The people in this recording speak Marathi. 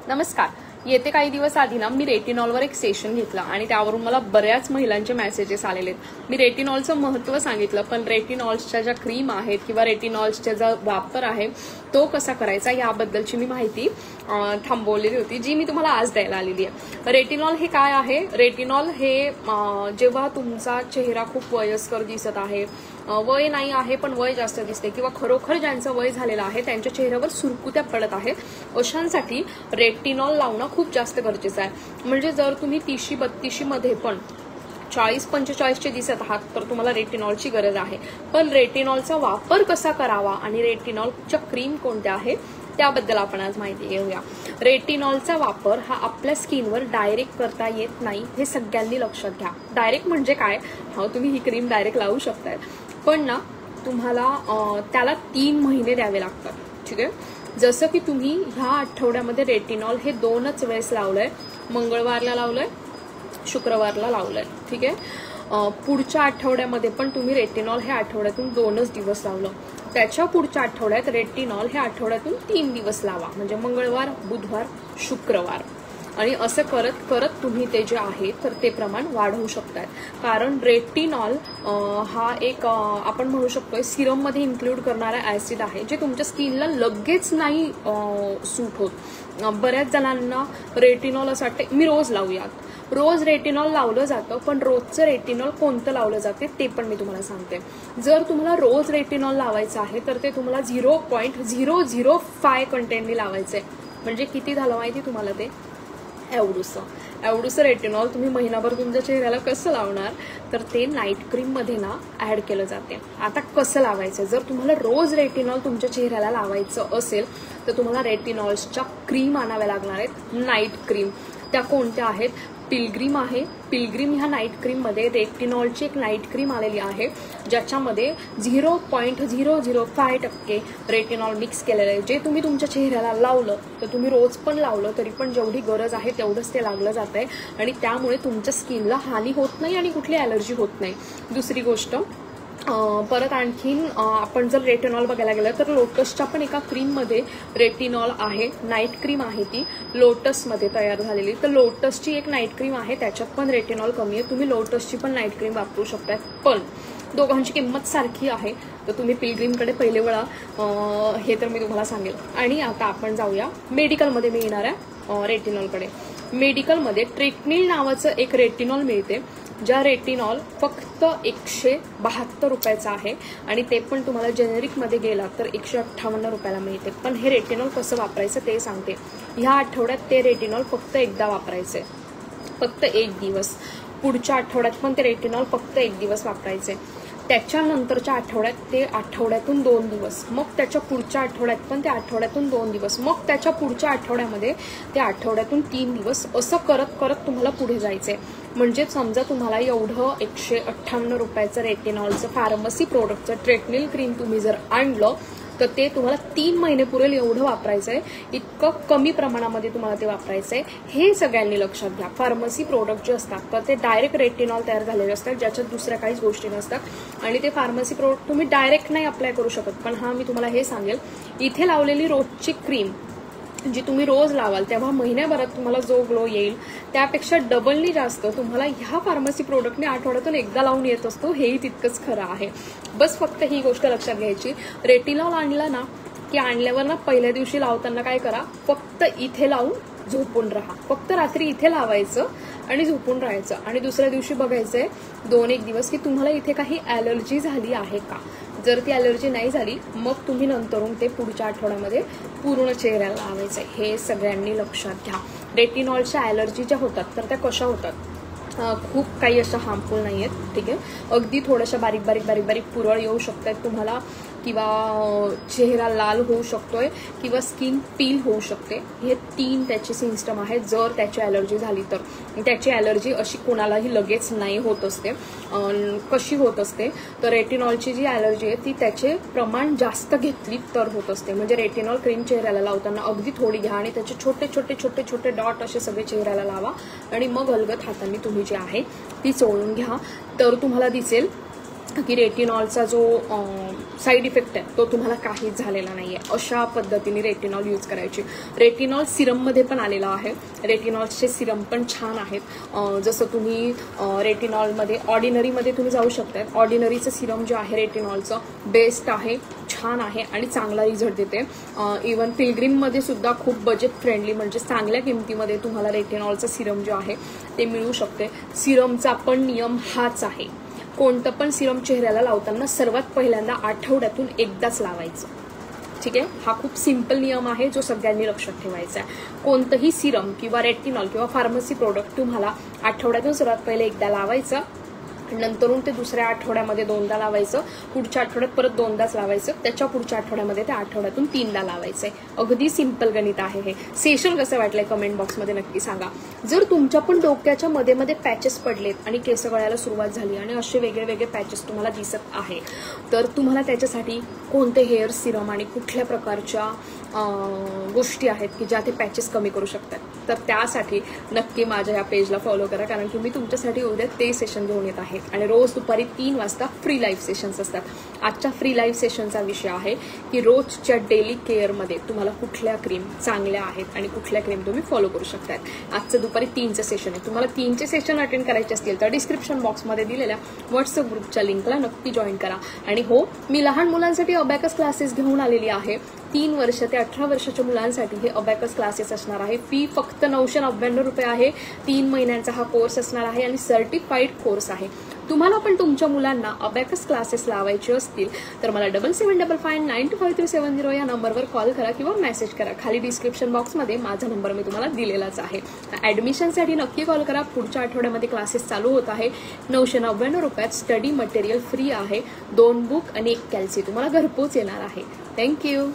नमस्कार. येते काही दिवस आधी ना मी रेटिनॉलवर एक सेशन घेतला आणि त्यावरून मला बऱ्याच महिलांचे मेसेजेस आलेले आहेत. मी रेटिनॉलचं महत्त्व सांगितलं, पण रेटिनॉल्सच्या ज्या क्रीम आहेत किंवा रेटिनॉल्सचा जो वापर आहे तो कसा करायचा याबद्दलची मी माहिती थांबवलेली होती, जी मी तुम्हाला आज द्यायला आलेली आहे. रेटिनॉल हे काय आहे? रेटिनॉल हे जेव्हा तुमचा चेहरा खूप वयस्कर दिसत आहे, वय नाही आहे पण वय जास्त दिसते, किंवा खरोखर ज्यांचं वय झालेलं आहे त्यांच्या चेहऱ्यावर सुरकुत्या पडत आहेत, अशांसाठी रेटिनॉल लावणं खूप जास्त गरजेचं आहे. म्हणजे जर तुम्ही 30-32 मध्ये पण 40-45 दिसत आहात तर तुम्हाला रेटिनॉलची गरज आहे. पण रेटिनॉलचा वापर कसा करावा आणि रेटिनॉलच्या क्रीम कोणत्या आहेत त्याबद्दल आपण आज माहिती घेऊया. रेटिनॉलचा वापर हा आपल्या स्किनवर डायरेक्ट करता येत नाही, हे सगळ्यांनी लक्षात घ्या. डायरेक्ट म्हणजे काय? तुम्ही ही क्रीम डायरेक्ट लावू शकताय, पण ना तुम्हाला त्याला 3 महिने द्यावे लागतात. ठीक आहे. जसं की तुम्ही ह्या आठवड्यामध्ये रेटिनॉल हे 2च वेळेस लावलंय, मंगळवारला लावलंय, शुक्रवारला लावलंय. ठीक आहे. पुढच्या आठवड्यामध्ये पण तुम्ही रेटिनॉल हे आठवड्यातून 2च दिवस लावलं. त्याच्या पुढच्या आठवड्यात रेटिनॉल हे आठवड्यातून 3 दिवस लावा, म्हणजे मंगळवार, बुधवार, शुक्रवार. आणि असं करत करत तुम्ही ते जे आहे तर ते प्रमाण वाढवू शकताय. कारण रेटिनॉल हा एक आपण म्हणू शकतोय सिरम मध्ये इन्क्लूड करणारा ऍसिड आहे, जे तुमच्या स्किनला लगेच नाही सूट होत. बऱ्याच जणांना रेटिनॉल असं वाटतं मी रोज लावूयात. रोज रेटिनॉल लावलं जातं, पण रोजचं रेटिनॉल कोणतं लावलं जाते ते पण मी तुम्हाला सांगते. जर तुम्हाला रोज रेटिनॉल लावायचं आहे तर ते तुम्हाला 0.005 कंटेंटनी लावायचंय. म्हणजे किती झालं माहिती तुम्हाला? ते एवढूसं रेटिनॉल तुम्ही महिनाभर तुमच्या चेहऱ्याला कसं लावणार? तर ते नाईट क्रीम मध्ये ना ऍड केलं जाते. आता कसं लावायचं? जर तुम्हाला रोज रेटिनॉल तुमच्या चेहऱ्याला लावायचं असेल तर तुम्हाला रेटिनॉल्सच्या क्रीम आणाव्या लागणार आहेत, नाईट क्रीम. त्या कोणत्या आहेत? पिलग्रीम आहे. पिलग्रीम ह्या नाईट क्रीम मध्ये रेटिनॉलची एक नाईट क्रीम आलेली आहे, ज्याच्यामध्ये 0.005% रेटिनॉल मिक्स केलेलं आहे. जे तुम्ही तुमच्या चेहऱ्याला लावलं तर तुम्ही रोज पण लावलं तरी पण जेवढी गरज आहे तेवढंच ते लागलं जात आहे, आणि त्यामुळे तुमच्या स्किनला हानी होत नाही आणि कुठली ॲलर्जी होत नाही. दुसरी गोष्ट, परत आणखीन आपण जर रेटिनॉल बघायला गेलं तर लोटसच्या पण एका क्रीममध्ये रेटिनॉल आहे. नाईट क्रीम आहे ती लोटसमध्ये तयार झालेली. तर लोटसची एक नाईट क्रीम आहे, त्याच्यात पण रेटिनॉल कमी आहे. तुम्ही लोटसची पण नाईट क्रीम वापरू शकताय, पण दोघांची किंमत सारखी आहे. तर तुम्ही पिलग्रीमकडे पहिले वेळा हे तर मी तुम्हाला सांगेल. आणि आता आपण जाऊया मेडिकलमध्ये मिळणाऱ्या रेटिनॉलकडे. मेडिकलमध्ये ट्रिटनिल नावाचं एक रेटिनॉल मिळते, ज्या रेटिनॉल फक्त 172 रुपयाचा आहे, आणि ते पण तुम्हाला जेनेरिकमध्ये गेला तर 158 रुपयाला मिळते. पण हे रेटिनॉल कसं वापरायचं ते सांगते. ह्या आठवड्यात ते रेटिनॉल फक्त एकदा वापरायचे, फक्त 1 दिवस. पुढच्या आठवड्यात पण ते रेटिनॉल फक्त 1 दिवस वापरायचे. त्याच्यानंतरच्या आठवड्यात ते आठवड्यातून 2 दिवस, मग त्याच्या पुढच्या आठवड्यात पण ते आठवड्यातून 2 दिवस, मग त्याच्या पुढच्या आठवड्यामध्ये ते आठवड्यातून 3 दिवस, असं करत करत तुम्हाला पुढे जायचंय. म्हणजे समजा तुम्हाला एवढं 158 रुपयाचं रेटिनॉलचं फार्मसी प्रोडक्टचं ट्रिटनिल क्रीम तुम्ही जर आणलं तर ते तुम्हाला 3 महिने पुरेल एवढं वापरायचंय. इतकं कमी प्रमाणामध्ये तुम्हाला ते वापरायचंय, हे सगळ्यांनी लक्षात घ्या. फार्मसी प्रोडक्ट जे असतात तर ते डायरेक्ट रेटिनॉल तयार झालेले असतात, ज्याच्यात दुसऱ्या काहीच गोष्टी नसतात, आणि ते फार्मसी प्रोडक्ट तुम्ही डायरेक्ट नाही अप्लाय करू शकत. पण मी तुम्हाला हे सांगेल, इथे लावलेली रोजची क्रीम जी तुम्ही रोज लावाल तेव्हा महिन्याभरात तुम्हाला जो ग्लो येईल त्यापेक्षा डबलनी जास्त तुम्हाला ह्या फार्मसी प्रोडक्टने आठवड्यातून एकदा लावून येत असतो, हेही तितकंच खरं आहे. बस फक्त ही गोष्ट लक्षात घ्यायची. रेटिनॉल आणला ना की आणल्यावर ना पहिल्या दिवशी लावताना काय करा, फक्त इथे लावून झोपून राहा. फक्त रात्री इथे लावायचं आणि झोपून राहायचं, आणि दुसऱ्या दिवशी बघायचंय 2-1 दिवस की तुम्हाला इथे काही ॲलर्जी झाली आहे का. जर ती ॲलर्जी नाही झाली मग तुम्ही नंतरून ते पुढच्या आठवड्यामध्ये पूर्ण चेहऱ्याला लावायचंय. हे सगळ्यांनी लक्षात घ्या. रेटिनॉलच्या ॲलर्जी ज्या होतात तर त्या कशा होतात? खूप काही अशा हार्मफुल नाही आहेत. ठीक आहे. अगदी थोड्याशा बारीक बारीक पुरळ येऊ शकतात तुम्हाला, किंवा चेहरा लाल होऊ शकतोय, किंवा स्किन पील होऊ शकते. हे 3 त्याचे सिम्पटम आहेत. जर त्याची ॲलर्जी झाली तर त्याची ॲलर्जी अशी कोणालाही लगेच नाही होत असते. कशी होत असते तर रेटिनॉलची जी ॲलर्जी आहे ती त्याचे प्रमाण जास्त घेतली तर होत असते. म्हणजे रेटिनॉल क्रीम चेहऱ्याला लावताना अगदी थोडी घ्या आणि त्याचे छोटे छोटे छोटे छोटे डॉट असे सगळे चेहऱ्याला लावा, आणि मग अलगद हातांनी तुम्ही जी आहे ती चोळून घ्या. तर तुम्हाला दिसेल की रेटिनॉलचा जो साईड इफेक्ट आहे तो तुम्हाला काहीच झालेला नाहीये. अशा पद्धतीने रेटिनॉल यूज करायची. रेटिनॉल सिरममध्ये पण आलेला आहे. रेटिनॉलचे सिरम पण छान आहेत. जसं तुम्ही रेटिनॉलमध्ये ऑर्डिनरीमध्ये तुम्ही जाऊ शकता. ऑर्डिनरीचं सिरम जे आहे रेटिनॉलचं बेस्ट आहे, छान आहे आणि चांगला रिझल्ट देते. इवन पिलग्रीममध्ये सुद्धा खूप बजेट फ्रेंडली म्हणजे चांगल्या किमतीमध्ये तुम्हाला रेटिनॉलचं सिरम जे आहे ते मिळू शकते. सिरमचा पण नियम हाच आहे, कोणतं पण सिरम चेहऱ्याला लावताना सर्वात पहिल्यांदा आठवड्यातून एकदाच लावायचं. ठीक आहे, हा खूप सिंपल नियम आहे जो सगळ्यांनी लक्षात ठेवायचा आहे. कोणतंही सिरम किंवा रेटिनॉल किंवा फार्मसी प्रोडक्ट तुम्हाला आठवड्यातून सर्वात पहिले एकदा लावायचं, नंतरून ते दुसऱ्या आठवड्यामध्ये 2दा लावायचं, पुढच्या आठवड्यात परत 2दाच लावायचं, त्याच्या पुढच्या आठवड्यामध्ये ते आठवड्यातून 3दा लावायचंय. अगदी सिंपल गणित आहे हे. सेशन कसं वाटलंय कमेंट बॉक्समध्ये नक्की सांगा. जर तुमच्या पण डोक्याच्या मध्ये मध्ये पॅचेस पडलेत आणि केस गळायला सुरुवात झाली आणि असे वेगळे वेगळे पॅचेस तुम्हाला दिसत आहे, तर तुम्हाला त्याच्यासाठी कोणते हेअर सिरम आणि कुठल्या प्रकारच्या गोष्टी आहेत की ज्या ते पॅचेस कमी करू शकतात, तर त्यासाठी नक्की माझ्या या पेजला फॉलो करा, कारण की मी तुमच्यासाठी उद्या ते सेशन घेऊन येत आहे. आणि रोज दुपारी 3 वाजता फ्री लाईव्ह सेशन्स असतात. आजच्या फ्री लाईव्ह सेशनचा विषय आहे की रोजच्या डेली केअरमध्ये तुम्हाला कुठल्या क्रीम चांगल्या आहेत आणि कुठल्या क्रीम तुम्ही फॉलो करू शकतात. आजचं दुपारी 3चं सेशन आहे. तुम्हाला 3चे सेशन अटेंड करायचे असतील तर डिस्क्रिप्शन बॉक्समध्ये दिलेल्या व्हॉट्सअप ग्रुपच्या लिंकला नक्की जॉईन करा. आणि हो, मी लहान मुलांसाठी अबॅकस क्लासेस घेऊन आलेली आहे. 3 वर्ष ते 18 वर्षाच्या मुलांसाठी हे अबॅकस क्लासेस असणार आहे. फी फक्त 999 रुपये आहे. 3 महिन्यांचा हा कोर्स असणार आहे आणि सर्टिफाईड कोर्स आहे. तुम्हाला पण तुमच्या मुलांना अबॅकस क्लासेस लावायचे असतील तर मला 7755925370 या नंबरवर कॉल करा किंवा मेसेज करा. खाली डिस्क्रिप्शन बॉक्समध्ये माझा नंबर मी तुम्हाला दिलेलाच आहे. ऍडमिशनसाठी नक्की कॉल करा. पुढच्या आठवड्यामध्ये क्लासेस चालू होत आहे. 999 रुपयात स्टडी मटेरियल फ्री आहे. 2 बुक आणि 1 कॅल्सी तुम्हाला घरपोच येणार आहे. थँक्यू.